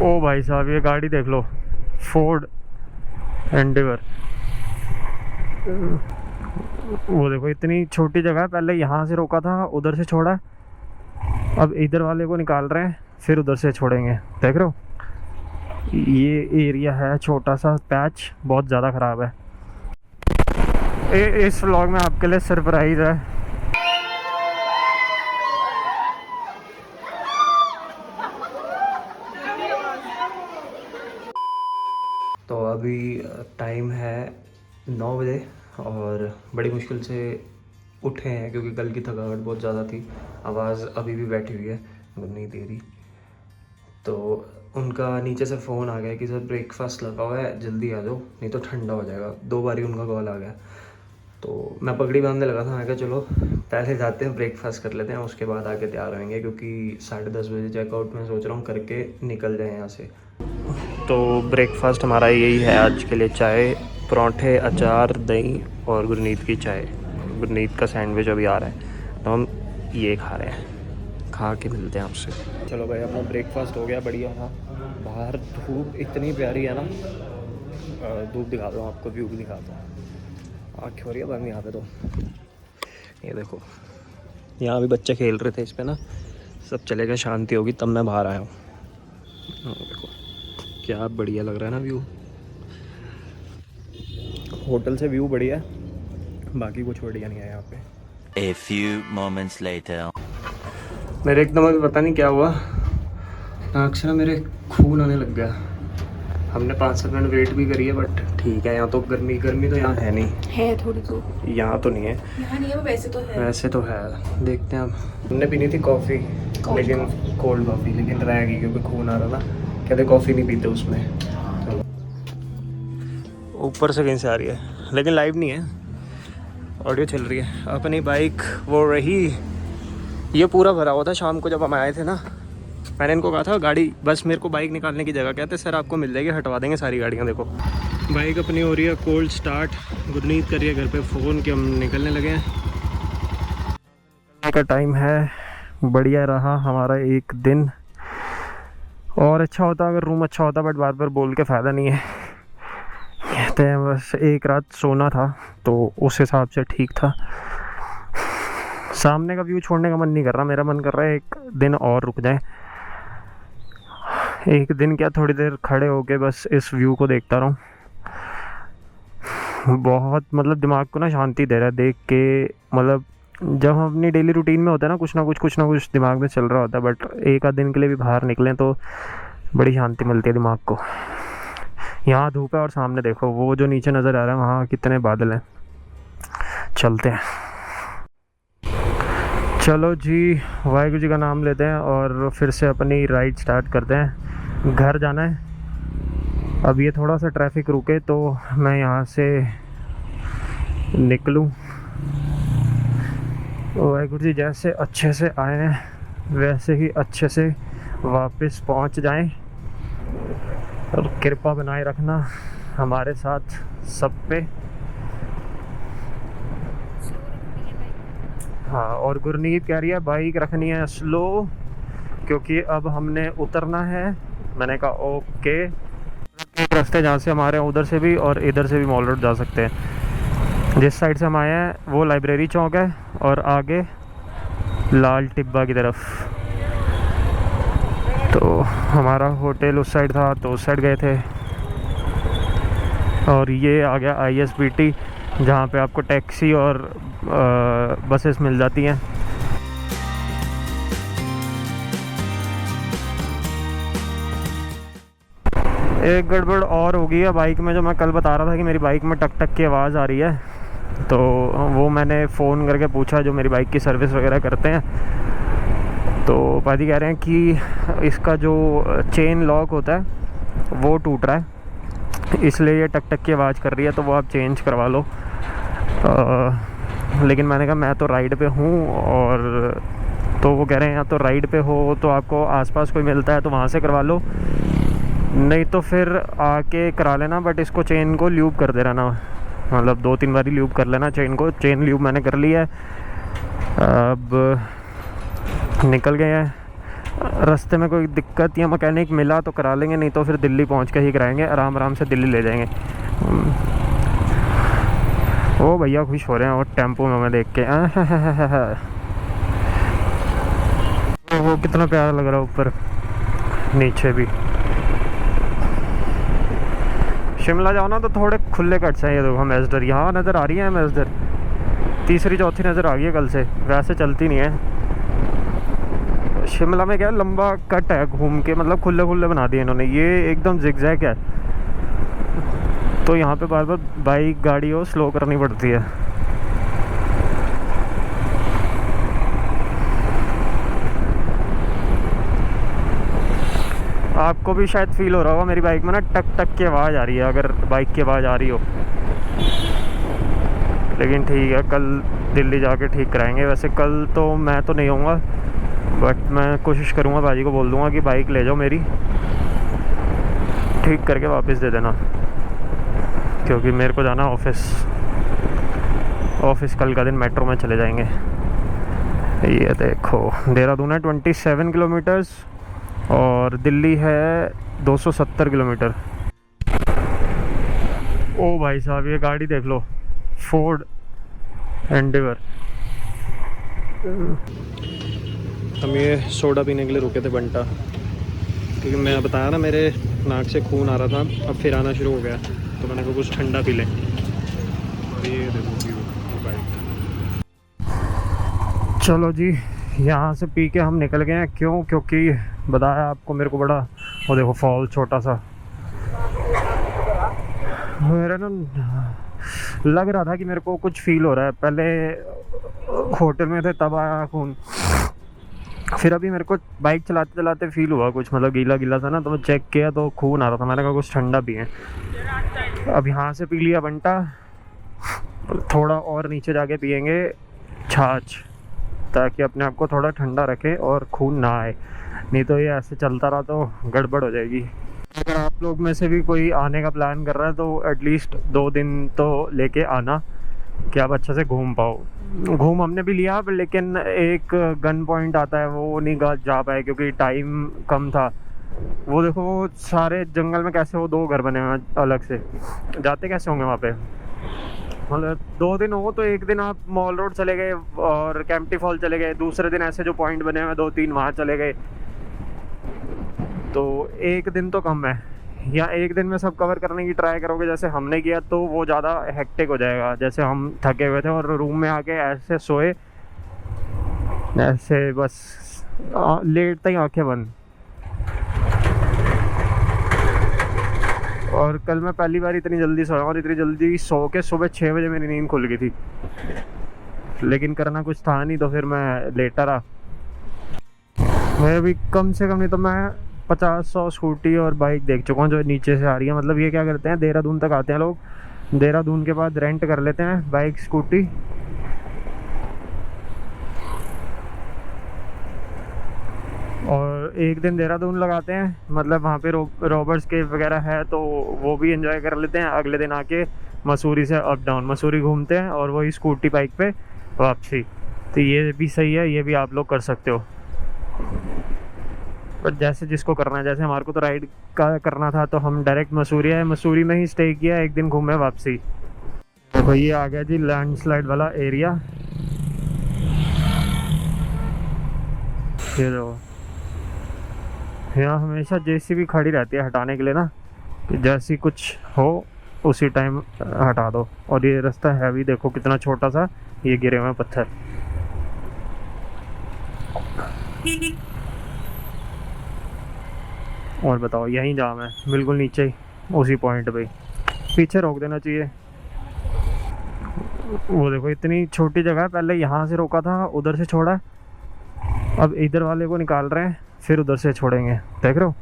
ओ भाई साहब, ये गाड़ी देख लो, फोर्ड एंडेवर। वो देखो, इतनी छोटी जगह है, पहले यहाँ से रोका था, उधर से छोड़ा, अब इधर वाले को निकाल रहे हैं, फिर उधर से छोड़ेंगे। देख रहे हो, ये एरिया है छोटा सा पैच, बहुत ज़्यादा ख़राब है। इस व्लॉग में आपके लिए सरप्राइज़ है। तो अभी टाइम है 9 बजे और बड़ी मुश्किल से उठे हैं क्योंकि कल की थकावट बहुत ज़्यादा थी। आवाज़ अभी भी बैठी हुई है, नहीं दे रही। तो उनका नीचे से फ़ोन आ गया कि सर ब्रेकफास्ट लगा हुआ है, जल्दी आ जाओ नहीं तो ठंडा हो जाएगा। 2 बारी उनका कॉल आ गया। तो मैं पगड़ी बांधने लगा था, मैं कहा चलो पहले जाते हैं ब्रेकफास्ट कर लेते हैं, उसके बाद आके तैयार होंगे, क्योंकि 10:30 बजे चेकआउट मैं सोच रहा हूँ करके निकल जाए यहाँ से। तो ब्रेकफास्ट हमारा यही है आज के लिए, चाय, पराठे, अचार, दही और गुरनीत की चाय। गुरनीत का सैंडविच अभी आ रहा है तो हम ये खा रहे हैं, खा के मिलते हैं आपसे। चलो भाई, अपना ब्रेकफास्ट हो गया, बढ़िया था। बाहर धूप इतनी प्यारी है ना, धूप दिखा दो आपको, व्यू भी दिखा दो। आँख हो रही है बंद यहाँ पे। तो ये देखो, यहाँ भी बच्चे खेल रहे थे इस पे ना, सब चले गए, शांति होगी तब मैं बाहर आया हूँ। देखो क्या बढ़िया लग रहा है ना व्यू। होटल से व्यू बढ़िया है, बाकी कुछ बढ़िया नहीं है यहाँ पे। A few moments later. मेरे एकदम अभी पता नहीं क्या हुआ, नाक से ना मेरे खून आने लग गया। हमने 5-7 मिनट वेट भी करी है, बट ठीक है। यहाँ तो गर्मी तो यहाँ है नहीं, है थोड़ी तो, यहाँ तो नहीं है, यहाँ नहीं है, वैसे तो है। देखते हैं। अब हमने पीनी थी कॉफ़ी, लेकिन कोल्ड कॉफ़ी, लेकिन रह गई क्योंकि खून आ रहा ना। कहते कॉफ़ी नहीं पीते उसमें। चलो, ऊपर से कहीं से आ रही है, लेकिन लाइव नहीं है, ऑडियो चल रही है। अपनी बाइक वो रही, ये पूरा भरा हुआ था शाम को जब हम आए थे ना। मैंने इनको कहा था गाड़ी, बस मेरे को बाइक निकालने की जगह, कहते सर आपको मिल जाएगी, हटवा देंगे सारी गाड़ियाँ। देखो बाइक अपनी हो रही है कोल्ड स्टार्ट, गुरनीत कर रही है घर पे फ़ोन कि हम निकलने लगे हैं। निकलने का टाइम है। बढ़िया रहा हमारा एक दिन, और अच्छा होता अगर रूम अच्छा होता, बट बार बार बोल के फ़ायदा नहीं है। कहते हैं बस एक रात सोना था तो उस हिसाब से ठीक था। सामने का व्यू छोड़ने का मन नहीं कर रहा, मेरा मन कर रहा है एक दिन और रुक जाए। एक दिन क्या, थोड़ी देर खड़े होके बस इस व्यू को देखता रहूं। बहुत दिमाग को ना शांति दे रहा है देख के। जब हम अपनी डेली रूटीन में होते हैं ना, कुछ ना कुछ दिमाग में चल रहा होता है, बट एक आध दिन के लिए भी बाहर निकलें तो बड़ी शांति मिलती है दिमाग को। यहाँ धूप है और सामने देखो वो जो नीचे नज़र आ रहा है, वहाँ कितने बादल हैं। चलते हैं, चलो जी, वाहिगुरु जी का नाम लेते हैं और फिर से अपनी राइड स्टार्ट करते हैं। घर जाना है। अब ये थोड़ा सा ट्रैफिक रुके तो मैं यहाँ से निकलूँ। वाहिगुरु जी जैसे अच्छे से आए हैं वैसे ही अच्छे से वापस पहुँच जाएं, और कृपा बनाए रखना हमारे साथ सब पे। हाँ, और गुरनीत कह रही है बाइक रखनी है स्लो, क्योंकि अब हमने उतरना है। मैंने कहा ओके। एक रास्ते जहाँ से हमारे उधर से भी और इधर से भी मॉल रोड जा सकते हैं। जिस साइड से हम आए हैं वो लाइब्रेरी चौक है, और आगे लाल टिब्बा की तरफ। तो हमारा होटल उस साइड था तो उस साइड गए थे। और ये आ गया ISBT, जहाँ पे आपको टैक्सी और बसेस मिल जाती हैं। एक गड़बड़ और हो गई है बाइक में, जो मैं कल बता रहा था कि मेरी बाइक में टक टक की आवाज़ आ रही है। तो वो मैंने फ़ोन करके पूछा जो मेरी बाइक की सर्विस वगैरह करते हैं, तो पाजी कह रहे हैं कि इसका जो चेन लॉक होता है वो टूट रहा है, इसलिए ये टक टक की आवाज़ कर रही है, तो वो आप चेंज करवा लो। लेकिन मैंने कहा मैं तो राइड पे हूँ, और तो वो कह रहे हैं या तो राइड पे हो तो आपको आसपास कोई मिलता है तो वहाँ से करवा लो, नहीं तो फिर आके करा लेना, बट इसको चेन को ल्यूब कर दे रहना, 2-3 बारी ल्यूब कर लेना चेन को। चेन ल्यूब मैंने कर लिया है। अब निकल गए हैं। रास्ते में कोई दिक्कत या मैकेनिक मिला तो करा लेंगे, नहीं तो फिर दिल्ली पहुंच के ही कराएंगे, आराम आराम से दिल्ली ले जाएंगे। ओ भैया खुश हो रहे हैं और टेम्पो में मैं देख के वो कितना प्यारा लग रहा है ऊपर नीचे भी। शिमला जाओ ना तो थोड़े खुले कट्स हैं। ये देखो मैजडर यहाँ नज़र आ रही है, मैजडर तीसरी चौथी नज़र आ गई है कल से, वैसे चलती नहीं है। शिमला में क्या लंबा कट है घूम के, मतलब खुले खुले बना दिए इन्होंने, ये एकदम जिगजैग है, तो यहाँ पे बार बार बाइक गाड़ी हो स्लो करनी पड़ती है। आपको भी शायद फील हो रहा होगा मेरी बाइक में ना टक टक की आवाज़ आ रही है, अगर बाइक की आवाज़ आ रही हो। लेकिन ठीक है, कल दिल्ली जाके ठीक कराएंगे। वैसे कल तो मैं तो नहीं आऊँगा, बट मैं कोशिश करूँगा, भाजी को बोल दूँगा कि बाइक ले जाओ मेरी, ठीक करके वापस दे देना, क्योंकि मेरे को जाना ऑफिस कल का दिन मेट्रो में चले जाएंगे। ये देखो देहरादून है 27 किलोमीटर्स और दिल्ली है 270 किलोमीटर। ओ भाई साहब ये गाड़ी देख लो, फोर्ड एंडेवर। हम ये सोडा पीने के लिए रुके थे बंटा, क्योंकि मैं बताया ना मेरे नाक से खून आ रहा था, अब फिर आना शुरू हो गया, तो मैंने कहा कुछ ठंडा पी लें। और ये देखो बाइक। चलो जी यहाँ से पी के हम निकल गए हैं। क्यों? क्योंकि बताया आपको मेरे को बड़ा, वो देखो फॉल छोटा सा, मेरा ना लग रहा था कि मेरे को कुछ फील हो रहा है। पहले होटल में थे तब आया खून, फिर अभी मेरे को बाइक चलाते चलाते फील हुआ कुछ, मतलब गीला गीला था ना, तो मैं चेक किया तो खून आ रहा था। मैंने कहा कुछ ठंडा पिए। अब यहाँ से पी लिया बंटा, थोड़ा और नीचे जाके पियेंगे छाछ, ताकि अपने आप को थोड़ा ठंडा रखे और खून ना आए, नहीं तो ये ऐसे चलता रहा तो गड़बड़ हो जाएगी। अगर आप लोग में से भी कोई आने का प्लान कर रहा है तो एटलीस्ट 2 दिन तो लेके आना, कि आप अच्छे से घूम पाओ। घूम हमने भी लिया, लेकिन एक गन पॉइंट आता है वो नहीं जा पाए क्योंकि टाइम कम था। वो देखो वो सारे जंगल में कैसे वो 2 घर बने हुए हैं अलग से, जाते कैसे होंगे वहाँ पे। मतलब 2 दिन हो तो एक दिन आप मॉल रोड चले गए और कैंपटी फॉल चले गए, दूसरे दिन ऐसे जो पॉइंट बने हुए 2-3 वहाँ चले गए, तो एक दिन तो कम है। या एक दिन में सब कवर करने की ट्राई करोगे जैसे हमने किया तो वो ज़्यादा हेक्टिक हो जाएगा। जैसे हम थके हुए थे और रूम में आके ऐसे सोए, ऐसे बस लेटते ही आंखें बंद। और कल मैं पहली बार इतनी जल्दी सोया, और इतनी जल्दी सो के सुबह 6 बजे मेरी नींद खुल गई थी, लेकिन करना कुछ था नहीं तो फिर मैं लेटा रहा। मैं अभी कम से कम नहीं तो मैं 50-100 स्कूटी और बाइक देख चुका हूँ जो नीचे से आ रही है। मतलब ये क्या करते हैं, देहरादून तक आते हैं लोग, देहरादून के बाद रेंट कर लेते हैं बाइक स्कूटी, और एक दिन देहरादून लगाते हैं, मतलब वहाँ पे रॉबर्ट्स केव वगैरह है तो वो भी एंजॉय कर लेते हैं। अगले दिन आके मसूरी से अप डाउन मसूरी घूमते हैं और वही स्कूटी बाइक पे वापसी। तो ये भी सही है, ये भी आप लोग कर सकते हो, पर जैसे जिसको करना है। जैसे हमारे को तो राइड का करना था तो हम डायरेक्ट मसूरी आए, मसूरी में ही स्टे किया, एक दिन घूमे वापसी। देखो ये आ गया जी लैंडस्लाइड वाला एरिया। ये देखो यहाँ हमेशा जेसीबी खड़ी रहती है हटाने के लिए ना, कि जैसी कुछ हो उसी टाइम हटा दो। और ये रास्ता है भी देखो कितना छोटा सा, ये गिरे हुए पत्थर। और बताओ यहीं जाम है बिल्कुल नीचे ही उसी पॉइंट पे, पीछे रोक देना चाहिए। वो देखो इतनी छोटी जगह है, पहले यहाँ से रोका था उधर से छोड़ा, अब इधर वाले को निकाल रहे हैं फिर उधर से छोड़ेंगे। देख रहे हो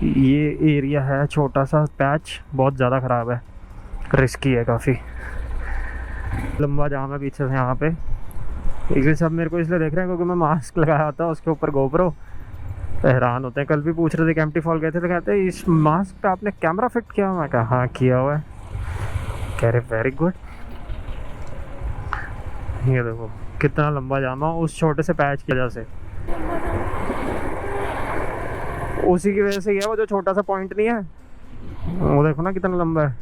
ये एरिया है छोटा सा पैच, बहुत ज़्यादा ख़राब है, रिस्की है काफ़ी, लंबा जाम है पीछे से यहाँ पे। ये सब मेरे को इसलिए देख रहे हैं क्योंकि मैं मास्क लगाया था, उसके ऊपर गोप्रो, हैरान होते हैं। कल भी पूछ रहे थे कैंपटी फॉल गए थे तो कहते हैं इस मास्क पे आपने कैमरा फिट किया? मैं कहा हाँ किया हुआ है। कह रहे वेरी गुड। ये देखो कितना लंबा जामा उस छोटे से पैच की वजह से। उसी की वजह से ही है वो जो छोटा सा पॉइंट नहीं है, वो देखो ना कितना लंबा है।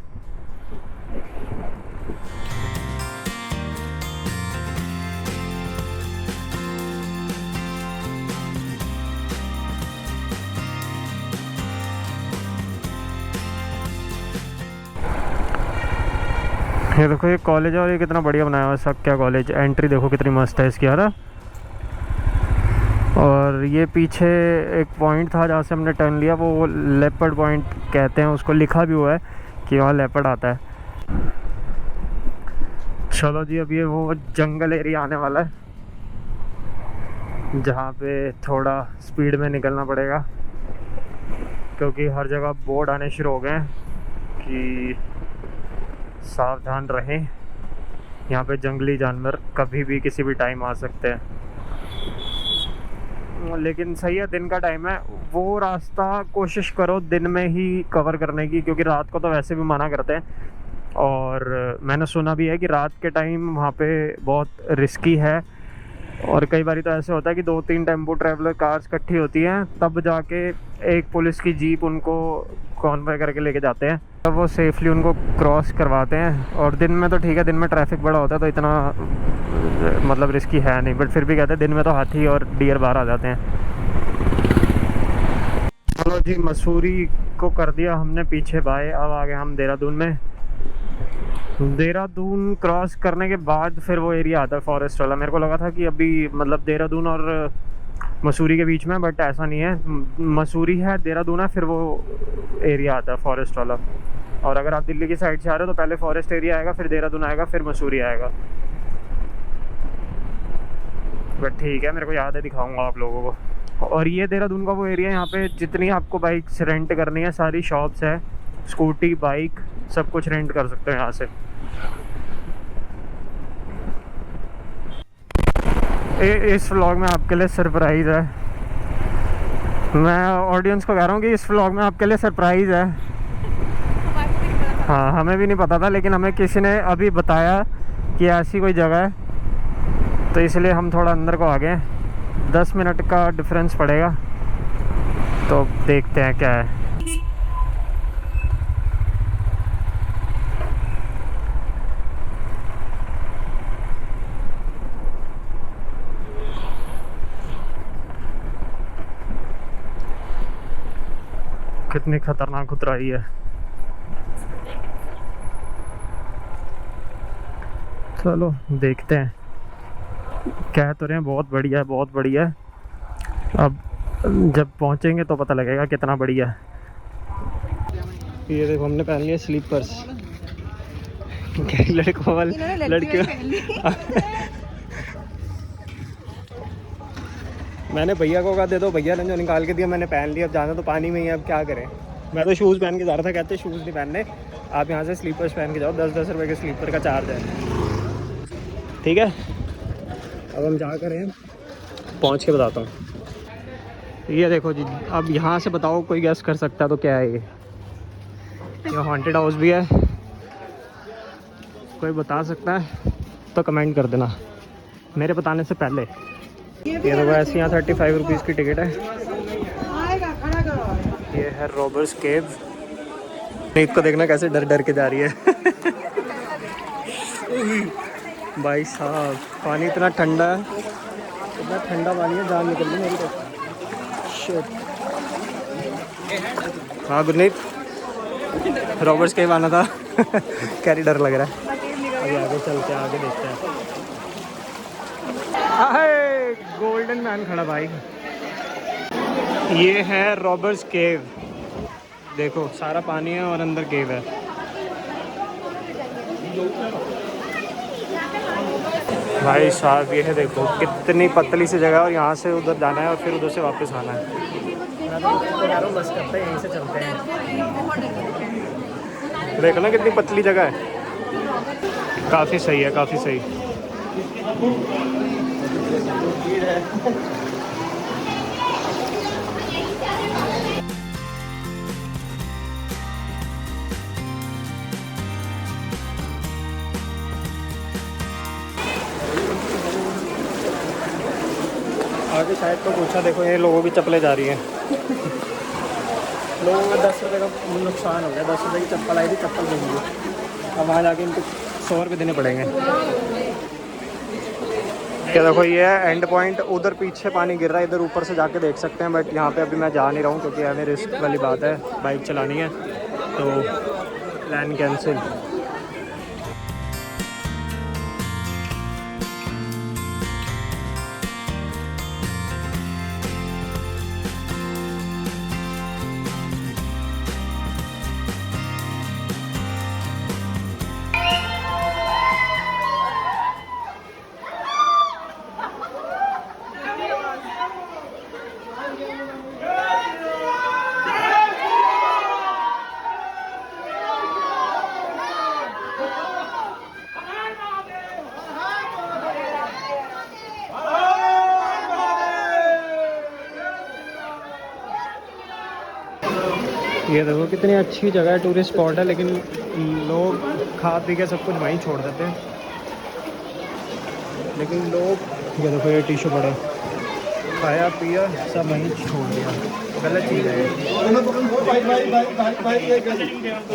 ये देखो ये कॉलेज है और ये कितना बढ़िया बनाया हुआ है सक्या कॉलेज। एंट्री देखो कितनी मस्त है इसकी, है ना। और ये पीछे एक पॉइंट था जहाँ से हमने टर्न लिया, वो लेपर्ड पॉइंट कहते हैं उसको, लिखा भी हुआ है कि वहाँ लेपर्ड आता है। चलो जी, अब ये वो जंगल एरिया आने वाला है जहाँ पे थोड़ा स्पीड में निकलना पड़ेगा, क्योंकि हर जगह बोर्ड आने शुरू हो गए हैं कि सावधान रहें, यहाँ पे जंगली जानवर कभी भी किसी भी टाइम आ सकते हैं। लेकिन सही है, दिन का टाइम है, वो रास्ता कोशिश करो दिन में ही कवर करने की, क्योंकि रात को तो वैसे भी मना करते हैं। और मैंने सुना भी है कि रात के टाइम वहाँ पे बहुत रिस्की है, और कई बार तो ऐसे होता है कि 2-3 टेम्पो ट्रैवलर कार्स इकट्ठी होती हैं, तब जाके एक पुलिस की जीप उनको कॉन्वॉय करके लेके जाते हैं, तब वो सेफली उनको क्रॉस करवाते हैं। और दिन में तो ठीक है, दिन में ट्रैफिक बड़ा होता है तो इतना मतलब रिस्की है नहीं, बट फिर भी कहते हैं दिन में तो हाथी और डियर बाहर आ जाते हैं। चलो जी, मसूरी को कर दिया हमने पीछे बाय, अब आ गए हम देहरादून में। देहरादून क्रॉस करने के बाद फिर वो एरिया आता है फॉरेस्ट वाला। मेरे को लगा था कि अभी मतलब देहरादून और मसूरी के बीच में, बट ऐसा नहीं है, मसूरी है, देहरादून है, फिर वो एरिया आता है फॉरेस्ट वाला। और अगर आप दिल्ली की साइड से आ रहे हो तो पहले फॉरेस्ट एरिया आएगा, फिर देहरादून आएगा, फिर मसूरी आएगा। बट ठीक है, मेरे को याद है, दिखाऊंगा आप लोगों को। और ये देहरादून का वो एरिया है, यहाँ पे जितनी आपको बाइक्स रेंट करनी है सारी शॉप्स है, स्कूटी बाइक सब कुछ रेंट कर सकते हो यहाँ से। इस व्लॉग में आपके लिए सरप्राइज़ है, मैं ऑडियंस को कह रहा हूँ कि इस व्लॉग में आपके लिए सरप्राइज़ है। हाँ, हमें भी नहीं पता था, लेकिन हमें किसी ने अभी बताया कि ऐसी कोई जगह है, तो इसलिए हम थोड़ा अंदर को आ गए। 10 मिनट का डिफरेंस पड़ेगा, तो देखते हैं क्या है। कितनी खतरनाक उतराई है। चलो देखते हैं, कह तो रहे हैं बहुत बढ़िया है, बहुत बढ़िया है। अब जब पहुंचेंगे तो पता लगेगा कितना बढ़िया है। ये देखो हमने पहन लिया स्लीपर्स। लड़कों वाले लड़कियों मैंने भैया को कहा दे दो, भैया ने जो निकाल के दिया मैंने पहन लिया। अब जाना तो पानी में ही है, अब क्या करें। मैं तो शूज़ पहन के जा रहा था, कहते शूज़ नहीं पहनने, आप यहाँ से स्लीपर्स पहन के जाओ, 10-10 रुपये के स्लीपर का चार्ज है। ठीक है, अब हम जा कर हैं, पहुँच के बताता हूँ। ये देखो जी, अब यहाँ से बताओ कोई गैस कर सकता है तो क्या है ये हॉन्टेड हाउस भी है, कोई बता सकता है तो कमेंट कर देना मेरे बताने से पहले। ये देखो ऐसे यहाँ 35 रुपीज़ की टिकट है। ये है रॉबर्स केव। नीत को देखना कैसे डर डर के जा रही है। भाई साहब, पानी इतना ठंडा है, इतना ठंडा पानी है, जान निकल गई मेरी तो। शिट। हाँ गुरनीत, रॉबर्ट्स केव आना था। कैरी डर लग रहा है। अभी आगे चलते हैं, आगे देखते हैं। अरे गोल्डन मैन खड़ा भाई। ये है रॉबर्ट्स केव, देखो सारा पानी है और अंदर केव है। भाई साहब ये है, देखो कितनी पतली सी जगह है, और यहाँ से उधर जाना है और फिर उधर से वापस आना है। मैं तो कह रहा हूँ बस करते हैं, यहीं से चलते हैं। देखो ना कितनी पतली जगह है, काफ़ी सही है, काफ़ी सही। आगे शायद तो पूछा, देखो ये लोगों की चप्पलें जा रही हैं। लोगों का 10 रुपये का नुकसान हो गया। 10 रुपये की चप्पल आई थी, चप्पल देंगे, अब वहाँ जाके इनको 100 रुपये देने पड़ेंगे। क्या देखो ये है एंड पॉइंट, उधर पीछे पानी गिर रहा है, इधर ऊपर से जाके देख सकते हैं, बट यहाँ पे अभी मैं जा नहीं रहा हूँ क्योंकि हमें रिस्क वाली बात है, बाइक चलानी है, तो प्लान कैंसिल। ये देखो कितनी अच्छी जगह है, टूरिस्ट स्पॉट है, लेकिन लोग खा पी के सब कुछ वहीं छोड़ देते हैं। लेकिन लोग ये देखो ये टिश्यू पड़ा, खाया पिया सब वहीं छोड़ दिया, गलत चीज़ है ये।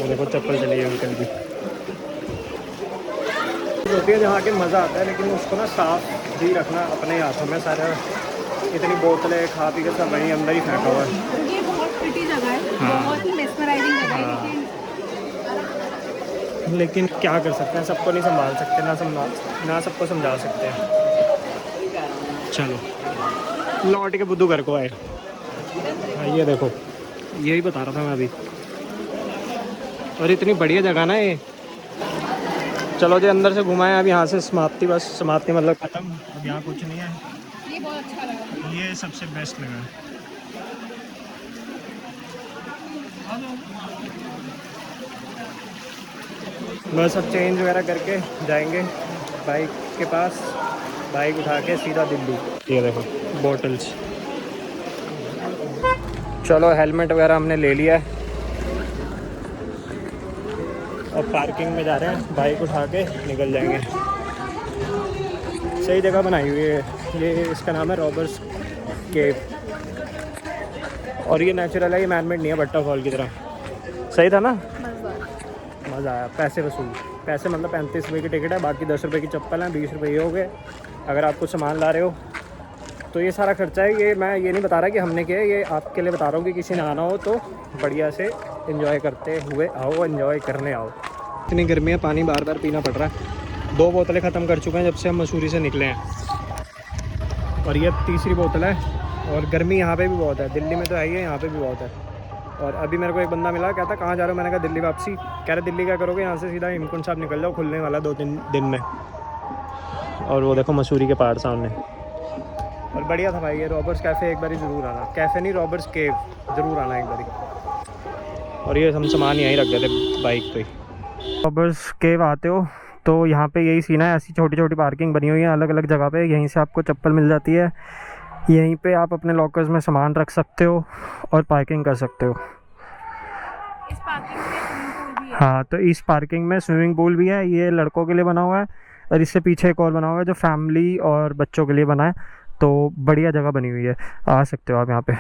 देखो चप्पल चली है अंकल की। होती है जहाँ के मज़ा आता है, लेकिन उसको ना साफ भी रखना अपने हाथों में। सारा इतनी बोतलें खा पी के सब वहीं अंदर ही फेंका हुआ है। ये बहुत प्रिटी जगह है, हाँ। बहुत ही मेस्मराइजिंग जगह है, लेकिन क्या कर सकते हैं, सबको नहीं संभाल सकते, ना सबको समझा सकते हैं। चलो लौट के बुद्धू घर को आए। हाँ ये देखो, यही बता रहा था मैं अभी, और इतनी बढ़िया जगह ना ये। चलो जी अंदर से घुमाएं, अब यहाँ से समाप्ति, बस समाप्ति मतलब ख़त्म, अब यहाँ कुछ नहीं है। ये बहुत अच्छा लगा। ये सबसे बेस्ट लगा। बस अब चेंज वगैरह करके जाएंगे बाइक के पास, बाइक उठा के सीधा दिल्ली। ये देखो बॉटल्स। चलो हेलमेट वगैरह हमने ले लिया है, अब पार्किंग में जा रहे हैं, बाइक उठा के निकल जाएंगे। सही जगह बनाई हुई है ये, इसका नाम है रॉबर्स केव, और ये नेचुरल है, ये मैनमेड नहीं है भट्टा फॉल की तरह। सही था ना, मज़ा आया। पैसे वसूल, पैसे मतलब 35 रुपये की टिकट है, बाकी 10 रुपये की चप्पल है, 20 रुपये ये हो गए। अगर आप कुछ सामान ला रहे हो तो ये सारा खर्चा है। ये मैं ये नहीं बता रहा कि हमने किया है, ये आपके लिए बता रहा हूँ कि किसी ने आना हो तो बढ़िया से एंजॉय करते हुए आओ, एंजॉय करने आओ। इतनी गर्मी है, पानी बार बार पीना पड़ रहा है। 2 बोतलें ख़त्म कर चुके हैं जब से हम मसूरी से निकले हैं, और ये तीसरी बोतल है। और गर्मी यहाँ पे भी बहुत है, दिल्ली में तो है ही है, यहाँ पे भी बहुत है। और अभी मेरे को एक बंदा मिला, कहता कहाँ जा रहे हो, मैंने कहा दिल्ली वापसी। कह रहे दिल्ली क्या करोगे, यहाँ से सीधा हेमकुंड साहब निकल जाओ, खुलने वाला 2-3 दिन में। और वो देखो मसूरी के पहाड़ सामने, और बढ़िया था भाई। ये रॉबर्स कैफ़े एक बार ज़रूर आना, कैफ़े नहीं रॉबर्स केव ज़रूर आना एक बार। और ये हम सामान यहीं रख गए थे बाइक पे। रॉबर्स केव आते हो तो यहाँ पे यही सीन है, ऐसी छोटी छोटी पार्किंग बनी हुई है अलग अलग जगह पे। यहीं से आपको चप्पल मिल जाती है, यहीं पे आप अपने लॉकर्स में सामान रख सकते हो और पार्किंग कर सकते हो। इस पार्किंग में स्विमिंग पूल भी है। हाँ, तो इस पार्किंग में स्विमिंग पूल भी है, ये लड़कों के लिए बना हुआ है, और इससे पीछे एक और बना हुआ है जो फैमिली और बच्चों के लिए बना है। तो बढ़िया जगह बनी हुई है, आ सकते हो आप यहाँ पे।